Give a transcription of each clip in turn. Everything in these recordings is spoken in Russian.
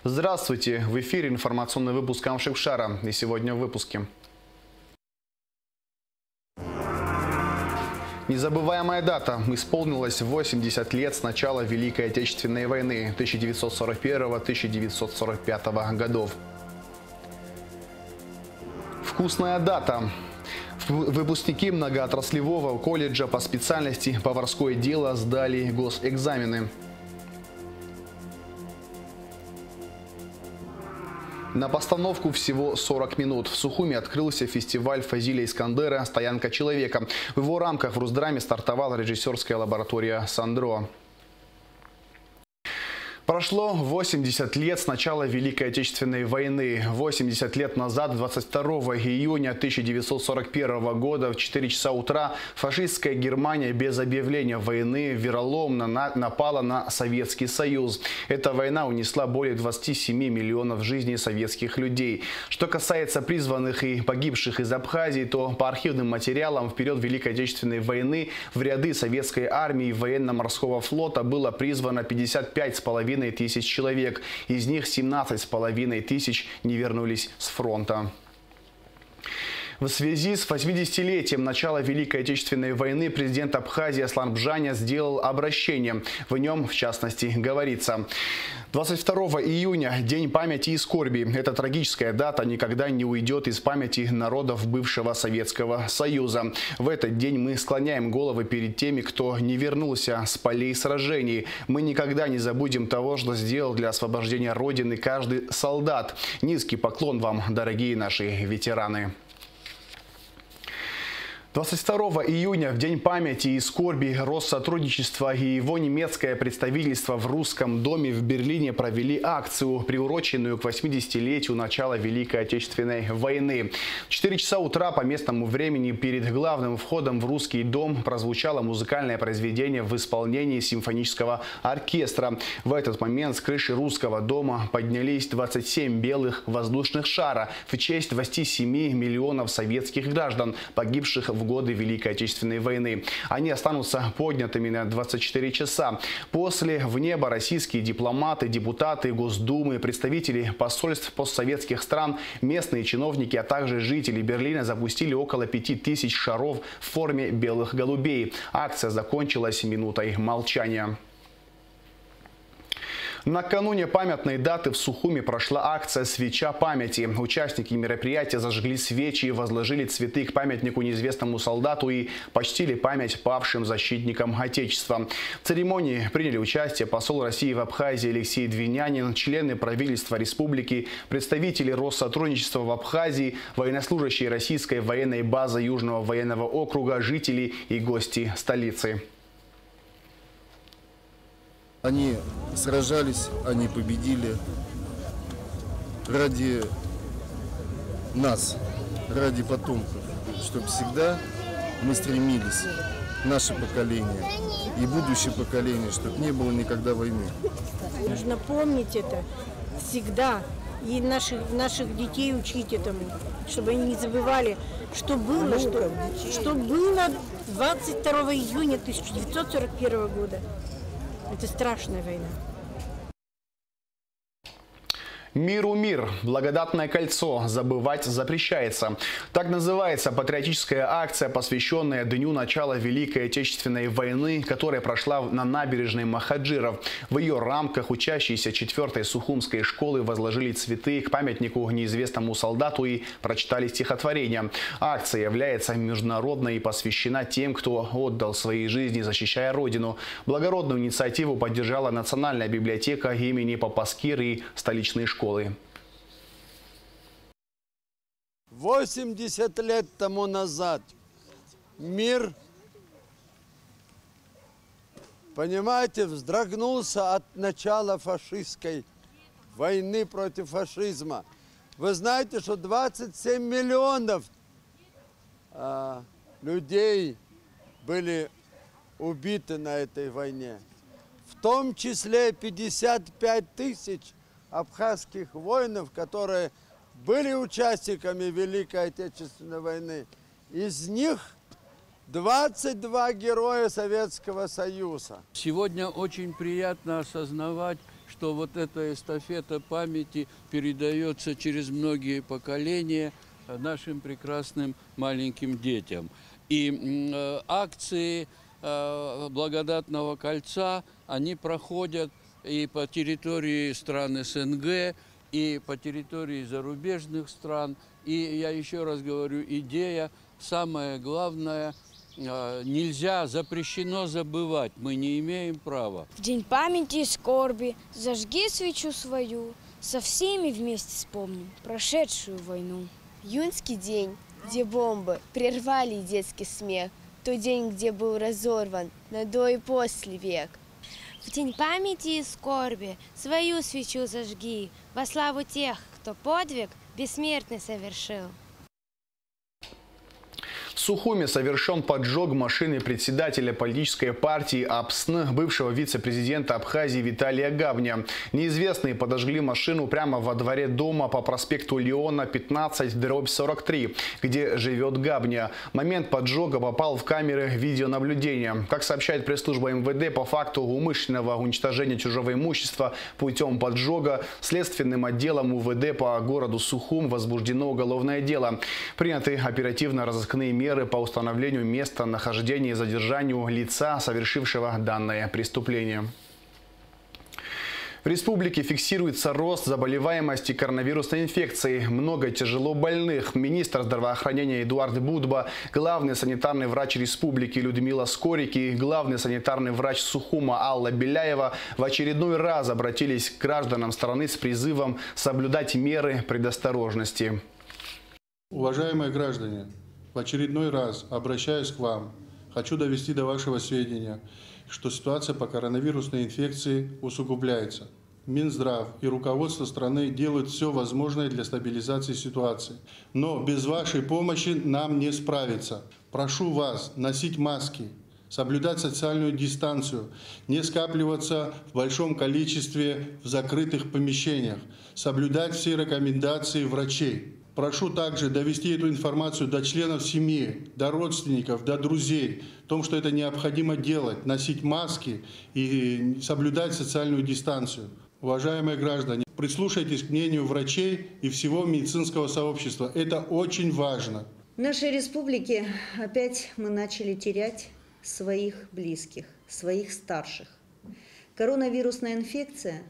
Здравствуйте! В эфире информационный выпуск Амшикшара. И сегодня в выпуске. Незабываемая дата. Исполнилось 80 лет с начала Великой Отечественной войны 1941-1945 годов. Вкусная дата. Выпускники многоотраслевого колледжа по специальности «Поварское дело» сдали госэкзамены. На постановку всего 40 минут. В Сухуми открылся фестиваль Фазиля Искандера «Стоянка человека». В его рамках в Русдраме стартовала режиссерская лаборатория «Сандро». Прошло 80 лет с начала Великой Отечественной войны. 80 лет назад, 22 июня 1941 года в 4 часа утра фашистская Германия без объявления войны вероломно напала на Советский Союз. Эта война унесла более 27 миллионов жизней советских людей. Что касается призванных и погибших из Абхазии, то по архивным материалам в период Великой Отечественной войны в ряды советской армии и военно-морского флота было призвано 55,5 тысяч человек. Из них 17,5 тысяч не вернулись с фронта. В связи с 80-летием начала Великой Отечественной войны президент Абхазии Аслан Бжаня сделал обращение. В нем, в частности, говорится: 22 июня – День памяти и скорби. Эта трагическая дата никогда не уйдет из памяти народов бывшего Советского Союза. В этот день мы склоняем головы перед теми, кто не вернулся с полей сражений. Мы никогда не забудем того, что сделал для освобождения Родины каждый солдат. Низкий поклон вам, дорогие наши ветераны. 22 июня, в День памяти и скорби, Россотрудничество и его немецкое представительство в Русском доме в Берлине провели акцию, приуроченную к 80-летию начала Великой Отечественной войны. В 4 часа утра по местному времени перед главным входом в Русский дом прозвучало музыкальное произведение в исполнении симфонического оркестра. В этот момент с крыши Русского дома поднялись 27 белых воздушных шара в честь 27 миллионов советских граждан, погибших в годы Великой Отечественной войны. Они останутся поднятыми на 24 часа. После в небо российские дипломаты, депутаты Госдумы, представители посольств постсоветских стран, местные чиновники, а также жители Берлина запустили около 5000 шаров в форме белых голубей. Акция закончилась минутой молчания. Накануне памятной даты в Сухуми прошла акция «Свеча памяти». Участники мероприятия зажгли свечи, возложили цветы к памятнику неизвестному солдату и почтили память павшим защитникам Отечества. В церемонии приняли участие посол России в Абхазии Алексей Двинянин, члены правительства республики, представители Россотрудничества в Абхазии, военнослужащие российской военной базы Южного военного округа, жители и гости столицы. Они сражались, они победили ради нас, ради потомков, чтобы всегда мы стремились, наше поколение и будущее поколение, чтобы не было никогда войны. Нужно помнить это всегда и наших детей учить этому, чтобы они не забывали, что было, что было 22 июня 1941 года. Это страшная война. Миру мир. Благодатное кольцо. Забывать запрещается. Так называется патриотическая акция, посвященная дню начала Великой Отечественной войны, которая прошла на набережной Махаджиров. В ее рамках учащиеся 4-й Сухумской школы возложили цветы к памятнику неизвестному солдату и прочитали стихотворение. Акция является международной и посвящена тем, кто отдал свои жизни, защищая Родину. Благородную инициативу поддержала Национальная библиотека имени Папаскир и столичные школы. 80 лет тому назад мир, понимаете, вздрогнулся от начала фашистской войны против фашизма. Вы знаете, что 27 миллионов людей были убиты на этой войне. В том числе 55 тысяч абхазских воинов, которые были участниками Великой Отечественной войны. Из них 22 героя Советского Союза. Сегодня очень приятно осознавать что вот эта эстафета памяти передается через многие поколения нашим прекрасным маленьким детям. И акции Благодатного кольца, они проходят и по территории стран СНГ, и по территории зарубежных стран. И я еще раз говорю, идея, самое главное, нельзя, запрещено забывать, мы не имеем права. В день памяти и скорби зажги свечу свою, со всеми вместе вспомним прошедшую войну. Июньский день, где бомбы прервали детский смех, тот день, где был разорван на до и после век. В день памяти и скорби свою свечу зажги во славу тех, кто подвиг бессмертный совершил. В Сухуме совершен поджог машины председателя политической партии АПСН, бывшего вице-президента Абхазии Виталия Гавня. Неизвестные подожгли машину прямо во дворе дома по проспекту Леона, 15/43, где живет Гавня. Момент поджога попал в камеры видеонаблюдения. Как сообщает пресс-служба МВД, по факту умышленного уничтожения чужого имущества путем поджога следственным отделом УВД по городу Сухум возбуждено уголовное дело. Приняты оперативно-розыскные меры по установлению места нахождения и задержанию лица, совершившего данное преступление. В республике фиксируется рост заболеваемости коронавирусной инфекцией. Много тяжело больных. Министр здравоохранения Эдуард Будба, главный санитарный врач республики Людмила Скорики и главный санитарный врач Сухума Алла Беляева в очередной раз обратились к гражданам страны с призывом соблюдать меры предосторожности. Уважаемые граждане, в очередной раз обращаюсь к вам. Хочу довести до вашего сведения, что ситуация по коронавирусной инфекции усугубляется. Минздрав и руководство страны делают все возможное для стабилизации ситуации. Но без вашей помощи нам не справиться. Прошу вас носить маски, соблюдать социальную дистанцию, не скапливаться в большом количестве в закрытых помещениях, соблюдать все рекомендации врачей. Прошу также довести эту информацию до членов семьи, до родственников, до друзей, о том, что это необходимо делать, носить маски и соблюдать социальную дистанцию. Уважаемые граждане, прислушайтесь к мнению врачей и всего медицинского сообщества. Это очень важно. В нашей республике опять мы начали терять своих близких, своих старших. Коронавирусная инфекция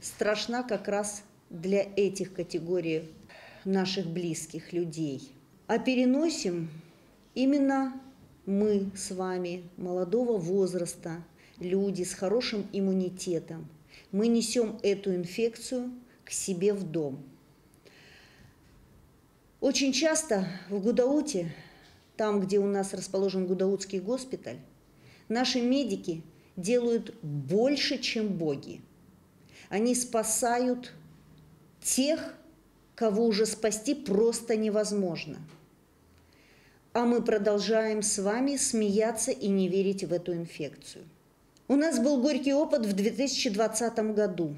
страшна как раз для этих категорий наших близких людей. А переносим именно мы с вами, молодого возраста, люди с хорошим иммунитетом. Мы несем эту инфекцию к себе в дом. Очень часто в Гудауте, там, где у нас расположен Гудаутский госпиталь, наши медики делают больше, чем боги. Они спасают тех, кого уже спасти просто невозможно. А мы продолжаем с вами смеяться и не верить в эту инфекцию. У нас был горький опыт в 2020 году.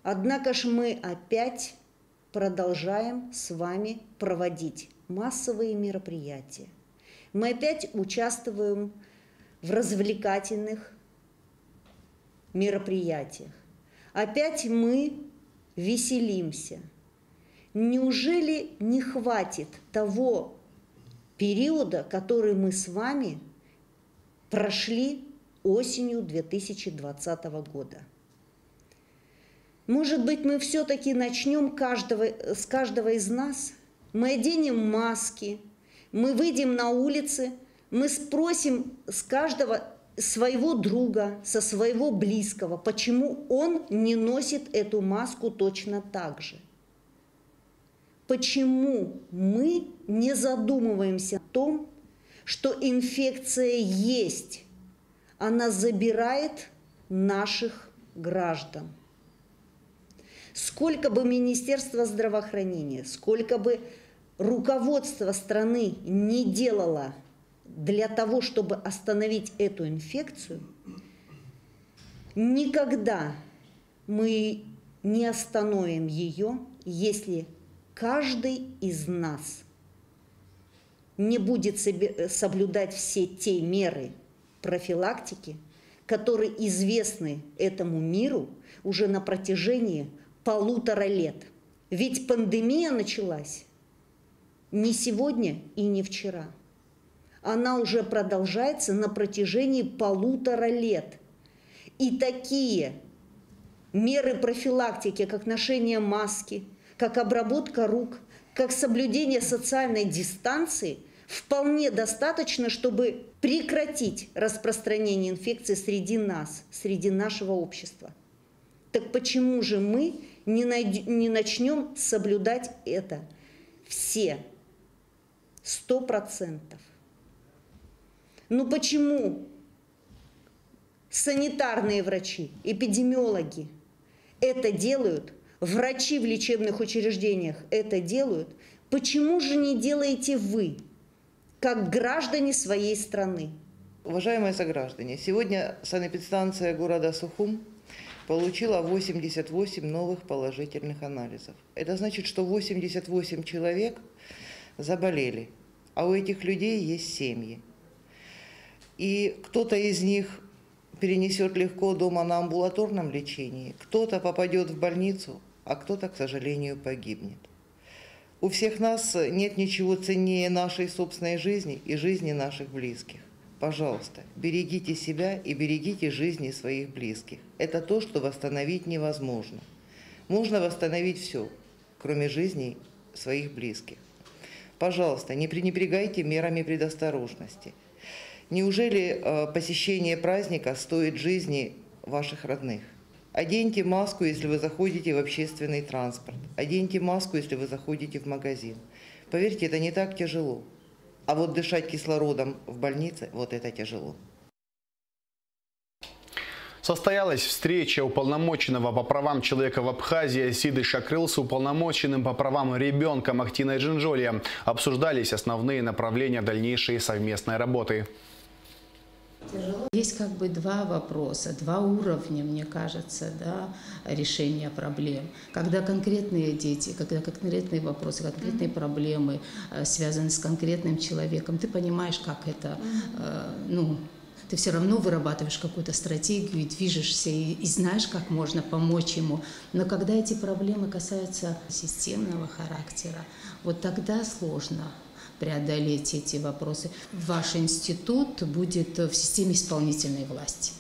Однако же мы опять продолжаем с вами проводить массовые мероприятия. Мы опять участвуем в развлекательных мероприятиях. Опять мы веселимся. Неужели не хватит того периода, который мы с вами прошли осенью 2020 года? Может быть, мы все-таки начнем с каждого из нас? Мы оденем маски, мы выйдем на улицы, мы спросим с каждого своего друга, со своего близкого, почему он не носит эту маску точно так же. Почему мы не задумываемся о том, что инфекция есть, она забирает наших граждан? Сколько бы Министерство здравоохранения, сколько бы руководство страны не делало для того, чтобы остановить эту инфекцию, никогда мы не остановим ее, если каждый из нас не будет соблюдать все те меры профилактики, которые известны этому миру уже на протяжении 1,5 лет. Ведь пандемия началась не сегодня и не вчера. Она уже продолжается на протяжении 1,5 лет. И такие меры профилактики, как ношение маски, как обработка рук, как соблюдение социальной дистанции, вполне достаточно, чтобы прекратить распространение инфекции среди нас, среди нашего общества. Так почему же мы не начнем соблюдать это все 100%? Ну почему санитарные врачи, эпидемиологи это делают, врачи в лечебных учреждениях это делают, почему же не делаете вы, как граждане своей страны? Уважаемые сограждане, сегодня санэпидстанция города Сухум получила 88 новых положительных анализов. Это значит, что 88 человек заболели, а у этих людей есть семьи. И кто-то из них перенесет легко дома на амбулаторном лечении, кто-то попадет в больницу, а кто-то, к сожалению, погибнет. У всех нас нет ничего ценнее нашей собственной жизни и жизни наших близких. Пожалуйста, берегите себя и берегите жизни своих близких. Это то, что восстановить невозможно. Можно восстановить все, кроме жизни своих близких. Пожалуйста, не пренебрегайте мерами предосторожности. Неужели посещение праздника стоит жизни ваших родных? Оденьте маску, если вы заходите в общественный транспорт. Оденьте маску, если вы заходите в магазин. Поверьте, это не так тяжело. А вот дышать кислородом в больнице, вот это тяжело. Состоялась встреча уполномоченного по правам человека в Абхазии Сиды Шакрыл с уполномоченным по правам ребенка Мактиной Джинджолия. Обсуждались основные направления дальнейшей совместной работы. Есть как бы два вопроса, два уровня, мне кажется, да, решения проблем. Когда конкретные дети, когда конкретные вопросы, конкретные проблемы связаны с конкретным человеком, ты понимаешь, как это, ты все равно вырабатываешь какую-то стратегию и движешься, и знаешь, как можно помочь ему. Но когда эти проблемы касаются системного характера, вот тогда сложно преодолеть эти вопросы. Ваш институт будет в системе исполнительной власти.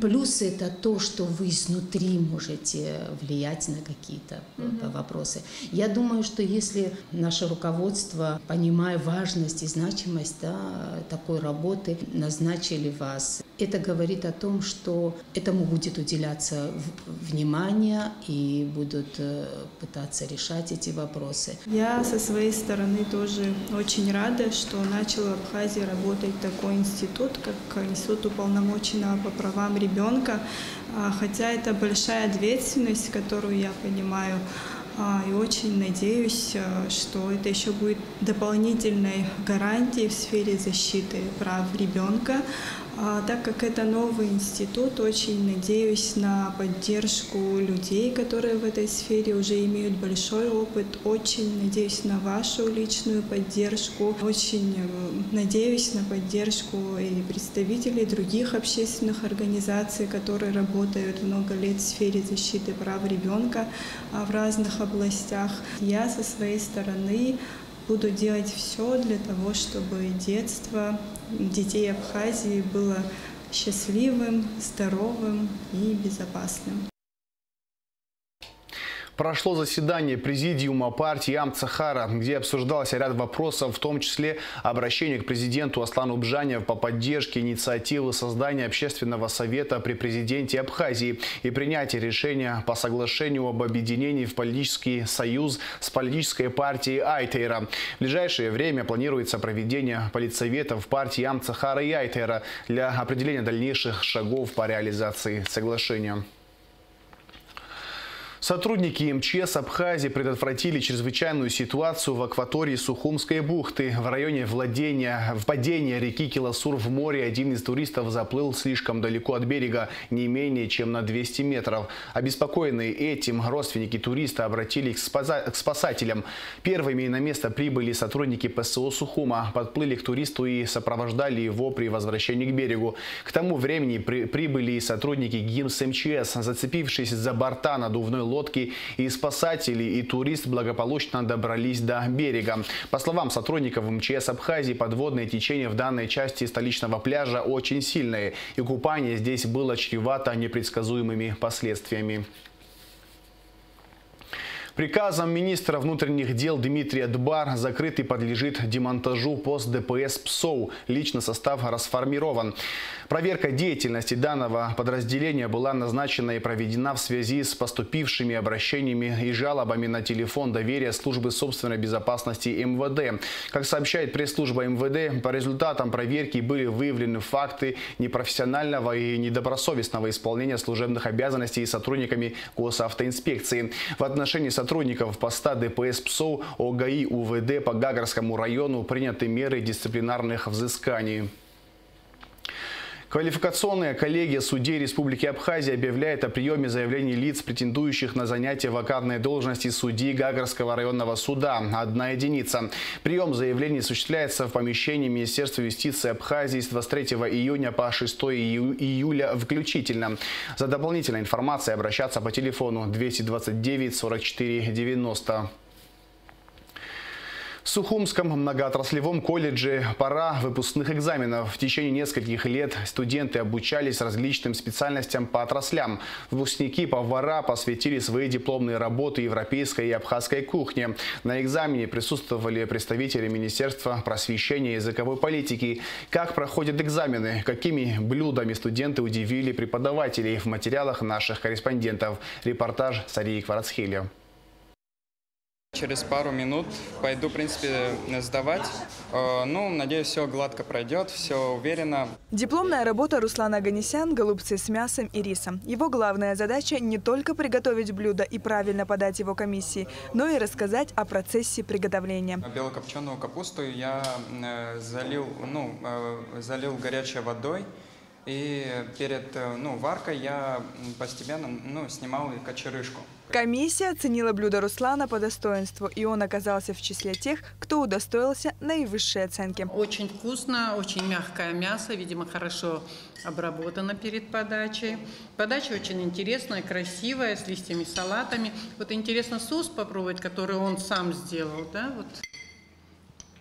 Плюс это то, что вы изнутри можете влиять на какие-то вопросы. Я думаю, что если наше руководство, понимая важность и значимость такой работы, назначили вас, это говорит о том, что этому будет уделяться внимание и будут пытаться решать эти вопросы. Я со своей стороны тоже очень рада, что начал в Абхазии работать такой институт, как Институт уполномоченного по правам ребенка, хотя это большая ответственность, которую я понимаю, и очень надеюсь, что это еще будет дополнительной гарантией в сфере защиты прав ребенка. Так как это новый институт, очень надеюсь на поддержку людей, которые в этой сфере уже имеют большой опыт. Очень надеюсь на вашу личную поддержку. Очень надеюсь на поддержку и представителей других общественных организаций, которые работают много лет в сфере защиты прав ребенка в разных областях. Я со своей стороны буду делать все для того, чтобы детство детей Абхазии было счастливым, здоровым и безопасным. Прошло заседание президиума партии Амцахара, где обсуждался ряд вопросов, в том числе обращение к президенту Аслану Бжанев по поддержке инициативы создания общественного совета при президенте Абхазии и принятие решения по соглашению об объединении в политический союз с политической партией Айтейра. В ближайшее время планируется проведение политсоветов партии Амцахара и Айтейра для определения дальнейших шагов по реализации соглашения. Сотрудники МЧС Абхазии предотвратили чрезвычайную ситуацию в акватории Сухумской бухты. В районе впадения реки Киласур в море один из туристов заплыл слишком далеко от берега, не менее чем на 200 метров. Обеспокоенные этим, родственники туриста обратились к спасателям. Первыми на место прибыли сотрудники ПСО Сухума, подплыли к туристу и сопровождали его при возвращении к берегу. К тому времени прибыли и сотрудники ГИМС МЧС. Зацепившись за борта надувной лодки, и спасатели, и турист благополучно добрались до берега. По словам сотрудников МЧС Абхазии, подводное течение в данной части столичного пляжа очень сильное, и купание здесь было чревато непредсказуемыми последствиями. Приказом министра внутренних дел Дмитрия Дбар закрыт и подлежит демонтажу пост ДПС ПСОУ. Личный состав расформирован. Проверка деятельности данного подразделения была назначена и проведена в связи с поступившими обращениями и жалобами на телефон доверия службы собственной безопасности МВД. Как сообщает пресс-служба МВД, по результатам проверки были выявлены факты непрофессионального и недобросовестного исполнения служебных обязанностей сотрудниками госавтоинспекции. В отношении сотрудников поста ДПС ПСОУ ОГАИ УВД по Гагарскому району приняты меры дисциплинарных взысканий. Квалификационная коллегия судей Республики Абхазия объявляет о приеме заявлений лиц, претендующих на занятие вакантной должности судьи Гагарского районного суда. 1 единица. Прием заявлений осуществляется в помещении Министерства юстиции Абхазии с 23 июня по 6 июля включительно. За дополнительной информацией обращаться по телефону 229 44 90. В Сухумском многоотраслевом колледже пора выпускных экзаменов. В течение нескольких лет студенты обучались различным специальностям по отраслям. Выпускники повара посвятили свои дипломные работы европейской и абхазской кухне. На экзамене присутствовали представители Министерства просвещения и языковой политики. Как проходят экзамены, какими блюдами студенты удивили преподавателей, в материалах наших корреспондентов. Репортаж Сарии Кварацхели. Через пару минут пойду, в принципе, сдавать. Надеюсь, все гладко пройдет, все уверенно. Дипломная работа Руслана Оганесян «Голубцы с мясом и рисом». Его главная задача не только приготовить блюдо и правильно подать его комиссии, но и рассказать о процессе приготовления. Белокопченую капусту я залил горячей водой. И перед варкой я постепенно снимал кочерышку. Комиссия оценила блюдо Руслана по достоинству, и он оказался в числе тех, кто удостоился наивысшей оценки. Очень вкусно, очень мягкое мясо, видимо, хорошо обработано перед подачей. Подача очень интересная, красивая, с листьями, салатами. Вот интересно соус попробовать, который он сам сделал, да? Вот.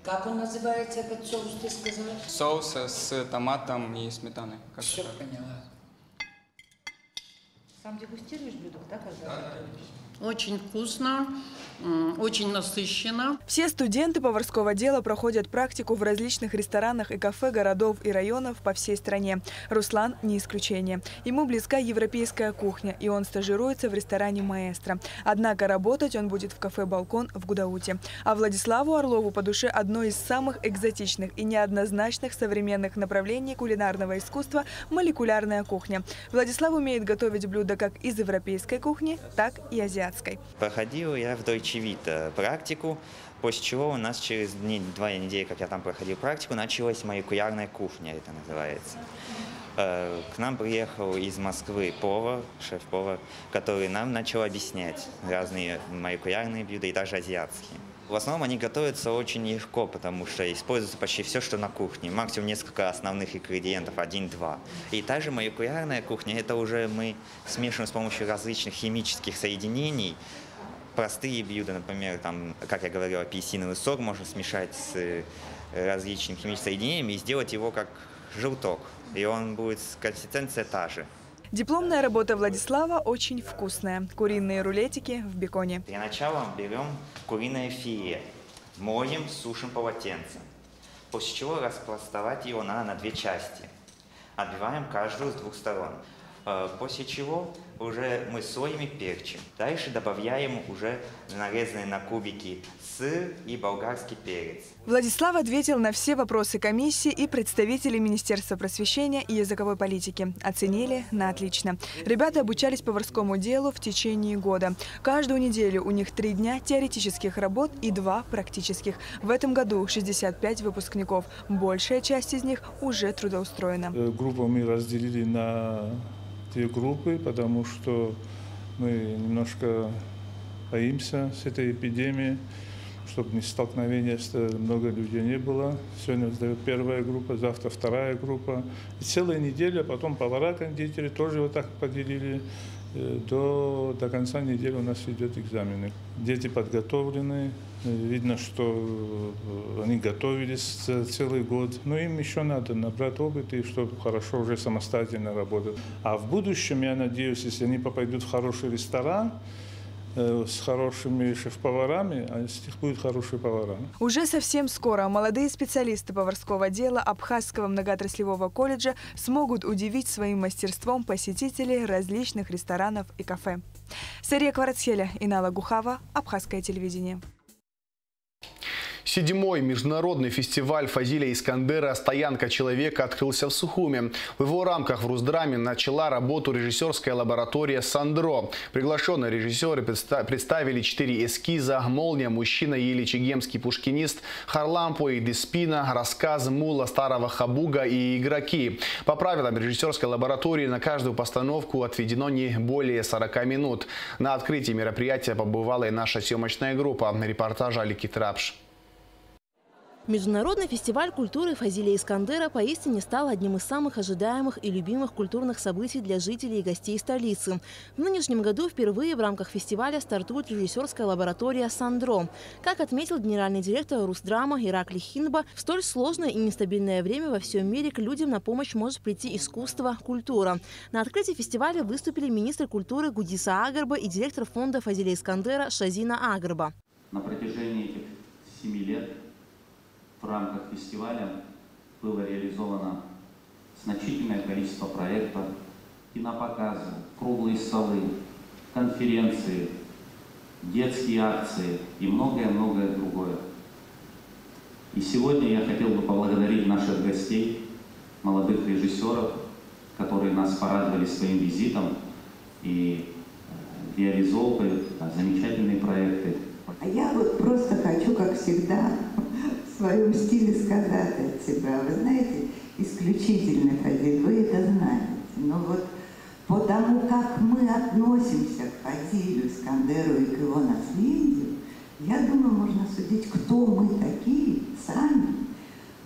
Как он называется, этот соус, ты сказала? Соус с томатом и сметаной. Все поняла. Сам дегустируешь блюдо, да, когда? Очень вкусно, очень насыщенно. Все студенты поварского дела проходят практику в различных ресторанах и кафе городов и районов по всей стране. Руслан не исключение. Ему близка европейская кухня, и он стажируется в ресторане «Маэстро». Однако работать он будет в кафе «Балкон» в Гудауте. А Владиславу Орлову по душе одно из самых экзотичных и неоднозначных современных направлений кулинарного искусства – молекулярная кухня. Владислав умеет готовить блюда как из европейской кухни, так и азиатской. Проходил я в Deutsche Vita практику, после чего у нас через 2 недели, как я там проходил практику, началась молекулярная кухня, это называется. К нам приехал из Москвы повар, шеф-повар, который нам начал объяснять разные молекулярные блюда и даже азиатские. В основном они готовятся очень легко, потому что используется почти все, что на кухне. Максимум несколько основных ингредиентов, 1-2. И также молекулярная кухня, это уже мы смешиваем с помощью различных химических соединений. Простые блюда, например, там, как я говорил, апельсиновый сок можно смешать с различными химическими соединениями и сделать его как желток. И он будет, консистенция та же. Дипломная работа Владислава очень вкусная. Куриные рулетики в беконе. Для начала берем куриное филе, моем, сушим полотенцем. После чего распластовать его надо на 2 части. Отбиваем каждую с 2 сторон. После чего уже мы солим и перчим. Дальше добавляем уже нарезанный на кубики сыр и болгарский перец. Владислав ответил на все вопросы комиссии и представителей Министерства просвещения и языковой политики. Оценили на отлично. Ребята обучались поварскому делу в течение года. Каждую неделю у них 3 дня теоретических работ и 2 практических. В этом году 65 выпускников. Большая часть из них уже трудоустроена. Группу мы разделили на 2 группы, потому что мы немножко боимся с этой эпидемией, чтобы не столкновения, много людей не было. Сегодня сдает 1 группа, завтра 2 группа. И целая неделя, потом повара-кондитеры тоже вот так поделили. До конца недели у нас идет экзамены. Дети подготовлены, видно, что они готовились целый год. Но им еще надо набрать опыт, и чтобы хорошо уже самостоятельно работать. А в будущем, я надеюсь, если они попадут в хороший ресторан, с хорошими шеф-поварами, а из них будут хорошие повара. Уже совсем скоро молодые специалисты поварского дела Абхазского многоотраслевого колледжа смогут удивить своим мастерством посетителей различных ресторанов и кафе. Сария Кварацхеля, Инала Гухава, Абхазское телевидение. 7-й международный фестиваль Фазиля Искандера «Стоянка человека» открылся в Сухуми. В его рамках в Русдраме начала работу режиссерская лаборатория «Сандро». Приглашенные режиссеры представили 4 эскиза: «Молния», «Мужчина» или «Чегемский пушкинист», «Харлампо» и «Деспина», «Рассказ Мула Старого Хабуга» и «Игроки». По правилам режиссерской лаборатории на каждую постановку отведено не более 40 минут. На открытии мероприятия побывала и наша съемочная группа. Репортаж Алики Трапш. Международный фестиваль культуры Фазиля Искандера поистине стал одним из самых ожидаемых и любимых культурных событий для жителей и гостей столицы. В нынешнем году впервые в рамках фестиваля стартует режиссерская лаборатория «Сандро». Как отметил генеральный директор Русдрама Ираклий Хинба, в столь сложное и нестабильное время во всем мире к людям на помощь может прийти искусство, культура. На открытии фестиваля выступили министр культуры Гудиса Агарба и директор фонда Фазиля Искандера Шазина Агарба. На протяжении этих 7 лет в рамках фестиваля было реализовано значительное количество проектов, кинопоказы, круглые столы, конференции, детские акции и многое-многое другое. И сегодня я хотел бы поблагодарить наших гостей, молодых режиссеров, которые нас порадовали своим визитом и реализовывают замечательные проекты. А я вот просто хочу, как всегда, в своем стиле сказать от себя. Вы знаете, исключительный Фазиль, вы это знаете. Но вот по тому, как мы относимся к Фазилю Искандеру и к его наследию, я думаю, можно судить, кто мы такие сами,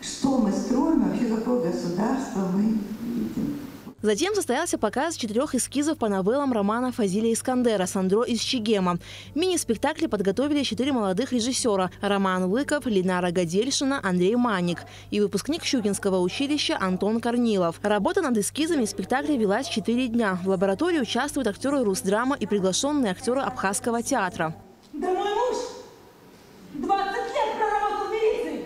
что мы строим, вообще какое государство мы видим. Затем состоялся показ 4 эскизов по новеллам романа Фазиля Искандера «Сандро из Чегема». Мини-спектакли подготовили 4 молодых режиссера – Роман Лыков, Линара Гадельшина, Андрей Маник и выпускник Щукинского училища Антон Корнилов. Работа над эскизами спектакля велась 4 дня. В лаборатории участвуют актеры Русдрама и приглашенные актеры Абхазского театра. Да мой муж 20 лет проработал в милиции.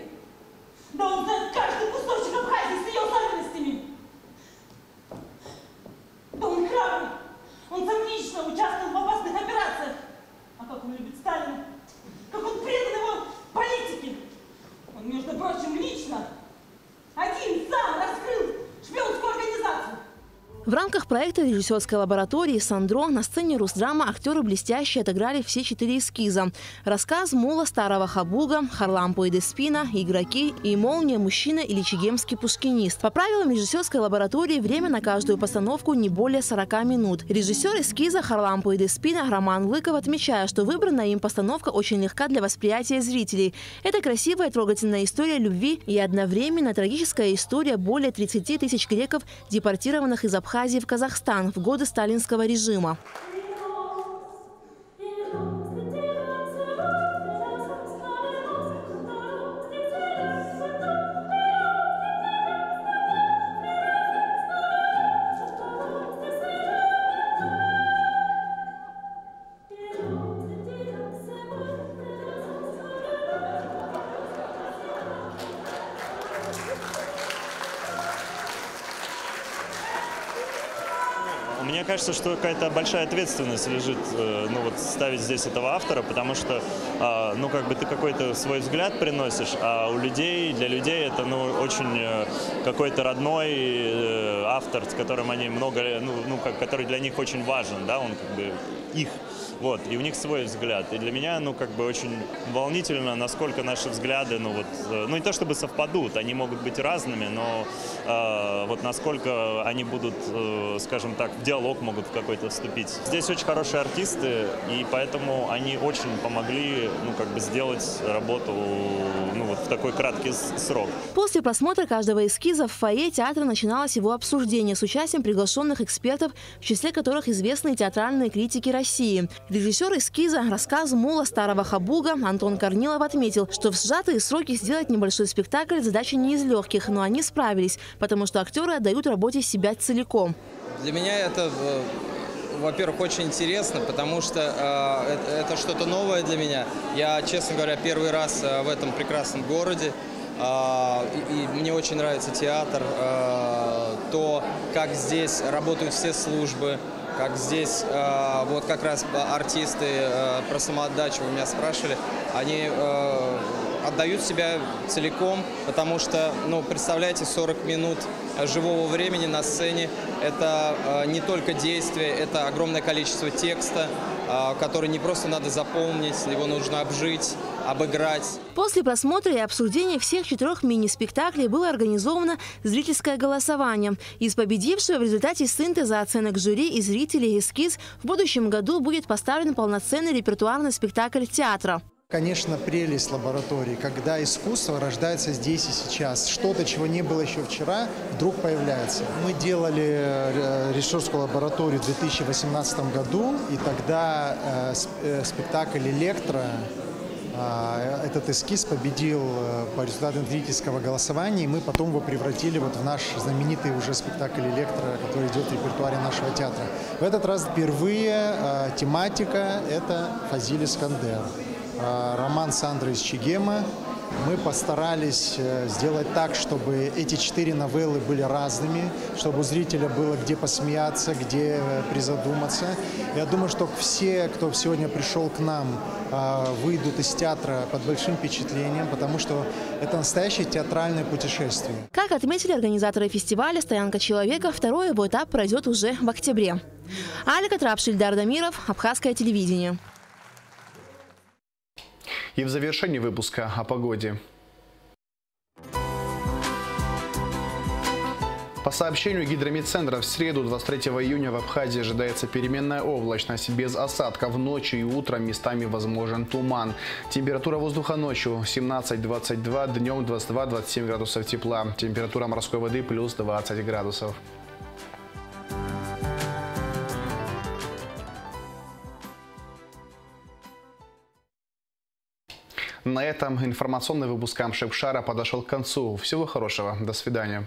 Да он знает каждый кусочек Абхазии с ее особенностями. Да он храбрый. Он сам лично участвовал в опасных операциях. А как он любит Сталина. Как он предан его политике. Он, между прочим, лично один сам раскрыл шпионскую организацию. В рамках проекта режиссерской лаборатории «Сандро» на сцене Русдрама актеры блестяще отыграли все 4 эскиза. Рассказ Мула Старого Хабуга, Харлампо и Деспина, Игроки и Молния, Мужчина или Чегемский пушкинист. По правилам режиссерской лаборатории время на каждую постановку не более 40 минут. Режиссер эскиза Харлампо и Деспина Роман Лыков отмечает, что выбранная им постановка очень легка для восприятия зрителей. Это красивая трогательная история любви и одновременно трагическая история более 30 тысяч греков, депортированных из Абхазии в Казахстан в годы сталинского режима. У меня кажется, что какая-то большая ответственность лежит, ну вот ставить здесь этого автора, потому что, ну как бы ты какой-то свой взгляд приносишь, а у людей, для людей это, ну, очень какой-то родной автор, с которым они много, который для них очень важен, да, он как бы их. Вот, и у них свой взгляд. И для меня, ну, как бы очень волнительно, насколько наши взгляды, ну, вот, ну, не то чтобы совпадут, они могут быть разными, но вот насколько они будут, скажем так, в диалог могут в какой-то вступить. Здесь очень хорошие артисты, и поэтому они очень помогли, ну, как бы сделать работу, ну, вот в такой краткий срок. После просмотра каждого эскиза в фойе театра начиналось его обсуждение с участием приглашенных экспертов, в числе которых известные театральные критики России. Режиссер эскиза «Рассказ мула старого хабуга» Антон Корнилов отметил, что в сжатые сроки сделать небольшой спектакль задача не из легких, но они справились, потому что актеры отдают работе себя целиком. Для меня это, во-первых, очень интересно, потому что это что-то новое для меня. Я, честно говоря, первый раз в этом прекрасном городе. И мне очень нравится театр, то, как здесь работают все службы, как здесь, вот как раз артисты про самоотдачу вы меня спрашивали, они отдают себя целиком, потому что, ну, представляете, 40 минут живого времени на сцене – это не только действие, это огромное количество текста, который не просто надо запомнить, его нужно обжить, обыграть. После просмотра и обсуждения всех 4 мини-спектаклей было организовано зрительское голосование. Из победившего в результате синтеза оценок жюри и зрителей эскиз в будущем году будет поставлен полноценный репертуарный спектакль театра. Конечно, прелесть лаборатории, когда искусство рождается здесь и сейчас. Что-то, чего не было еще вчера, вдруг появляется. Мы делали режиссерскую лабораторию в 2018 году, и тогда спектакль «Электро», этот эскиз победил по результатам зрительского голосования, и мы потом его превратили вот в наш знаменитый уже спектакль «Электро», который идет в репертуаре нашего театра. В этот раз впервые тематика – это Фазиль Искандер. Роман Сандро из Чегема. Мы постарались сделать так, чтобы эти 4 новеллы были разными, чтобы у зрителя было где посмеяться, где призадуматься. Я думаю, что все, кто сегодня пришел к нам, выйдут из театра под большим впечатлением, потому что это настоящее театральное путешествие. Как отметили организаторы фестиваля «Стоянка человека», второй его этап пройдет уже в октябре. Алика Трапши, Ильдар Дамиров, Абхазское телевидение. И в завершении выпуска о погоде. По сообщению гидрометцентра, в среду, 23 июня, в Абхазии ожидается переменная облачность без осадков. Ночью и утром местами возможен туман. Температура воздуха ночью 17-22, днем 22-27 градусов тепла. Температура морской воды плюс 20 градусов. На этом информационный выпуск Амшепшара подошел к концу. Всего хорошего. До свидания.